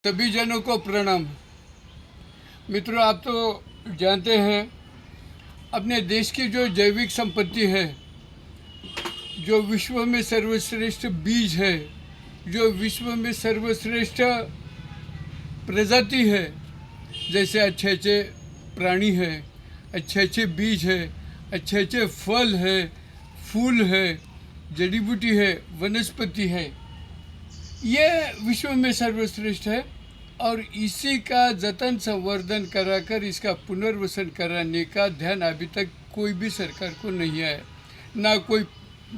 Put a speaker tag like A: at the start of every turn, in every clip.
A: सभी जनों को प्रणाम। मित्रों, आप तो जानते हैं अपने देश की जो जैविक संपत्ति है, जो विश्व में सर्वश्रेष्ठ बीज है, जो विश्व में सर्वश्रेष्ठ प्रजाति है, जैसे अच्छे अच्छे प्राणी है, अच्छे अच्छे बीज है, अच्छे अच्छे फल है, फूल है, जड़ी बूटी है, वनस्पति है, ये विश्व में सर्वश्रेष्ठ है। और इसी का जतन संवर्धन कराकर इसका पुनर्वसन कराने का ध्यान अभी तक कोई भी सरकार को नहीं आया। ना कोई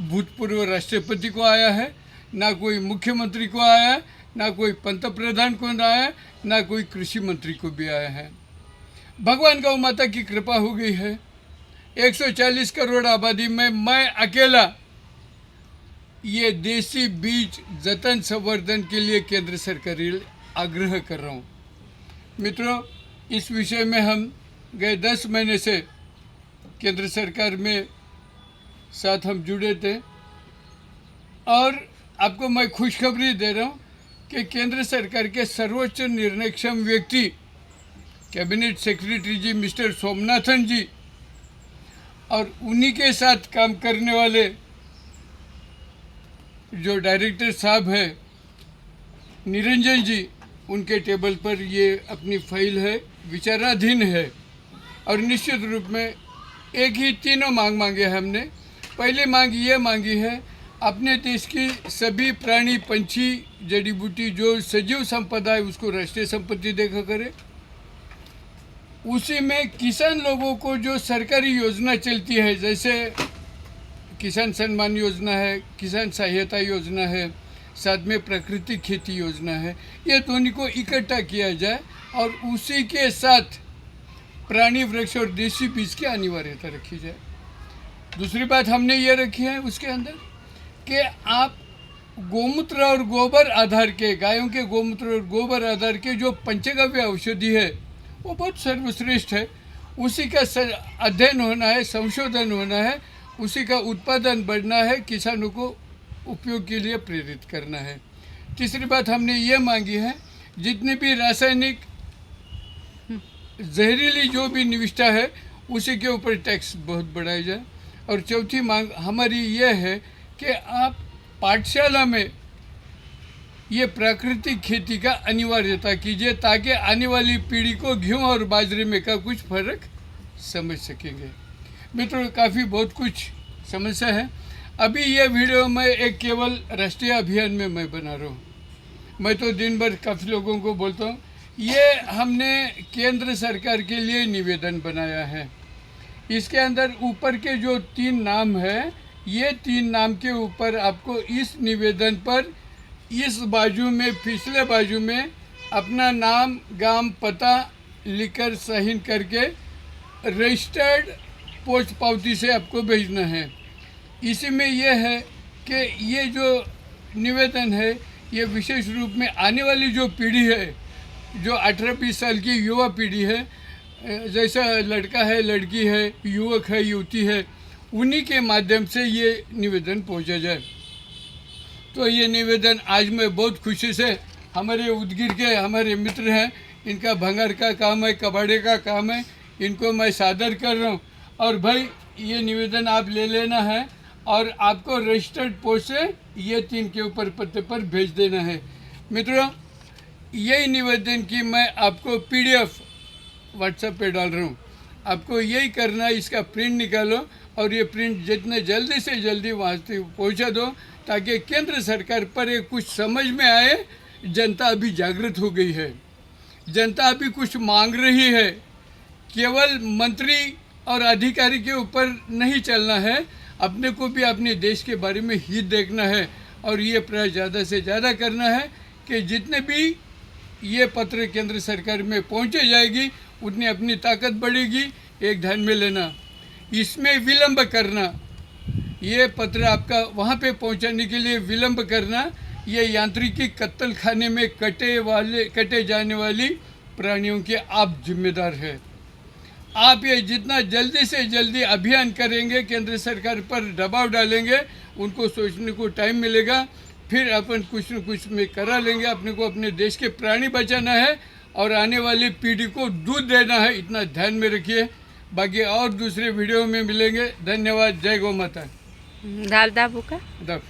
A: भूतपूर्व राष्ट्रपति को आया है, ना कोई मुख्यमंत्री को आया है, ना कोई पंत प्रधान को आया है, ना कोई कृषि मंत्री को भी आया है। भगवान गौ माता की कृपा हो गई है। 140 करोड़ आबादी में मैं अकेला ये देसी बीज जतन संवर्धन के लिए केंद्र सरकार आग्रह कर रहा हूँ। मित्रों, इस विषय में हम गए 10 महीने से केंद्र सरकार में साथ हम जुड़े थे और आपको मैं खुशखबरी दे रहा हूँ कि केंद्र सरकार के सर्वोच्च निर्णयक्षम व्यक्ति कैबिनेट सेक्रेटरी जी मिस्टर सोमनाथन जी और उन्हीं के साथ काम करने वाले जो डायरेक्टर साहब हैं निरंजन जी, उनके टेबल पर ये अपनी फाइल है, विचाराधीन है। और निश्चित रूप में एक ही तीनों मांग मांगे हैं हमने। पहली मांग ये मांगी है, अपने देश की सभी प्राणी पंछी जड़ी बूटी जो सजीव संपदा है उसको राष्ट्रीय संपत्ति देखा करे। उसी में किसान लोगों को जो सरकारी योजना चलती है, जैसे किसान सम्मान योजना है, किसान सहायता योजना है, साथ में प्राकृतिक खेती योजना है, ये दोनों को इकट्ठा किया जाए और उसी के साथ प्राणी वृक्ष और देसी बीज की अनिवार्यता रखी जाए। दूसरी बात हमने ये रखी है उसके अंदर कि आप गोमूत्र और गोबर आधार के, गायों के गोमूत्र और गोबर आधार के जो पंचगव्य औषधि है वो बहुत सर्वश्रेष्ठ है, उसी का अध्ययन होना है, संशोधन होना है, उसी का उत्पादन बढ़ना है, किसानों को उपयोग के लिए प्रेरित करना है। तीसरी बात हमने ये मांगी है, जितनी भी रासायनिक जहरीली जो भी निविष्ठा है उसी के ऊपर टैक्स बहुत बढ़ाया जाए। और चौथी मांग हमारी ये है कि आप पाठशाला में ये प्राकृतिक खेती का अनिवार्यता कीजिए ताकि आने वाली पीढ़ी को गेहूँ और बाजरे में का कुछ फर्क समझ सकेंगे। मित्रों, काफ़ी बहुत कुछ समस्या है। अभी ये वीडियो मैं एक केवल राष्ट्रीय अभियान में मैं बना रहा हूँ। मैं तो दिन भर काफ़ी लोगों को बोलता हूँ। ये हमने केंद्र सरकार के लिए निवेदन बनाया है। इसके अंदर ऊपर के जो 3 नाम है, ये 3 नाम के ऊपर आपको इस निवेदन पर इस बाजू में, पिछले बाजू में अपना नाम, गांव, पता लिखकर साइन करके रजिस्टर्ड पोस्ट पावती से आपको भेजना है। इसी में यह है कि ये जो निवेदन है ये विशेष रूप में आने वाली जो पीढ़ी है, जो 18-20 साल की युवा पीढ़ी है, जैसा लड़का है, लड़की है, युवक है, युवती है, उन्हीं के माध्यम से ये निवेदन पहुंचा जाए। तो ये निवेदन आज मैं बहुत खुशी से, हमारे उदगीर के हमारे मित्र हैं, इनका भंगार का काम है, कबाड़े का काम है, इनको मैं सादर कर रहा हूँ। और भाई ये निवेदन आप ले लेना है और आपको रजिस्टर्ड पोस्ट से ये 3 के ऊपर पते पर भेज देना है। मित्रों, यही निवेदन की मैं आपको PDF व्हाट्सएप पे डाल रहा हूँ। आपको यही करना है, इसका प्रिंट निकालो और ये प्रिंट जितने जल्दी से जल्दी वहाँ तक पहुँचा दो ताकि केंद्र सरकार पर एक कुछ समझ में आए। जनता अभी जागृत हो गई है, जनता अभी कुछ मांग रही है। केवल मंत्री और अधिकारी के ऊपर नहीं चलना है, अपने को भी अपने देश के बारे में हित देखना है और ये प्रयास ज़्यादा से ज़्यादा करना है कि जितने भी ये पत्र केंद्र सरकार में पहुँचे जाएगी उतनी अपनी ताकत बढ़ेगी। एक ध्यान में लेना, इसमें विलंब करना, ये पत्र आपका वहाँ पे पहुँचाने के लिए विलंब करना, ये यांत्रिकी कत्ल खाने में कटे जाने वाली प्राणियों के आप जिम्मेदार है। आप ये जितना जल्दी से जल्दी अभियान करेंगे, केंद्र सरकार पर दबाव डालेंगे, उनको सोचने को टाइम मिलेगा। फिर अपन कुछ न कुछ में करा लेंगे। अपने को अपने देश के प्राणी बचाना है और आने वाली पीढ़ी को दूध देना है, इतना ध्यान में रखिए। बाकी और दूसरे वीडियो में मिलेंगे। धन्यवाद। जय गौ माता।
B: दाल दाबू का
A: दब